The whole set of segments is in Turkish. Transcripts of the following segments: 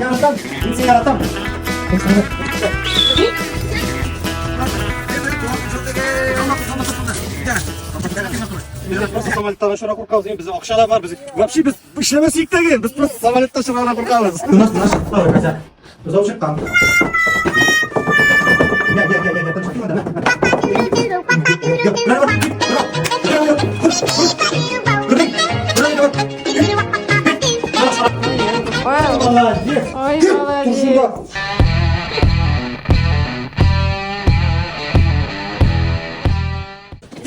Yaratan, kimse yaratan. Biz просто самолеттен şuna korkağız. Bizim akşada var bizim. Вообще biz işlemesiyik de gel. Biz просто самолеттен şuna korkağız. Nasıl? Doğru kaça. Biz o çıkkan. Gel. Ой, молодец.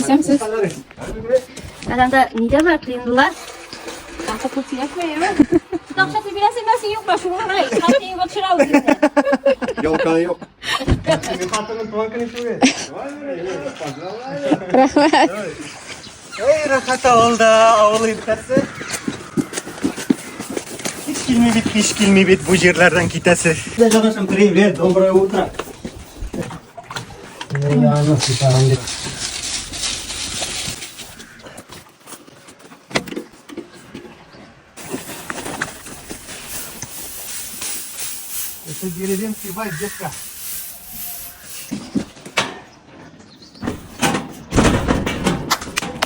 Semsiz. Kadang-kadang ni dah maklum dulu. Apa putih aku ya? Tak satu bila sih masih yuk masuk orang. Hati yang buat cerau. Yolkan yok. Hey rahat oldu. Oğlu gitmesi. Hiç kilmi bit bu yerlerden gitmesi. Ne çalışım kırayım ver. Dobraya oturak. Ya nasıl param dit. Это деревенский вайп, детка.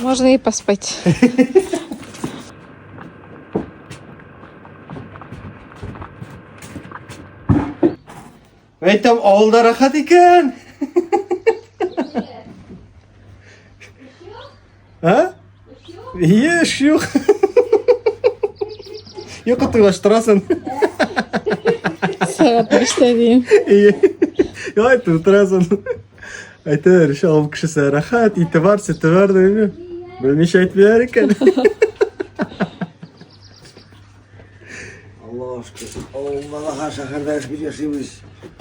Можно и поспать. Aytam avulda rahat ekan. Ha? İyi, iş yok. Yok oturuşturasın. Saat 5'te diyeyim. İyi. Ya oturasın. Aytar, şu av kişisi rahat, itibar, setibar değil. Böyle şey etmiyor ekan. Allah aşkına. Allah şehirde bir yaşaymış.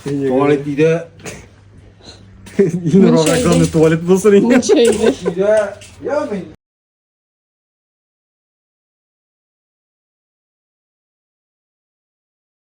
Tuvalet ide. Yine tuvalet bulsun. Ничего. Ya ben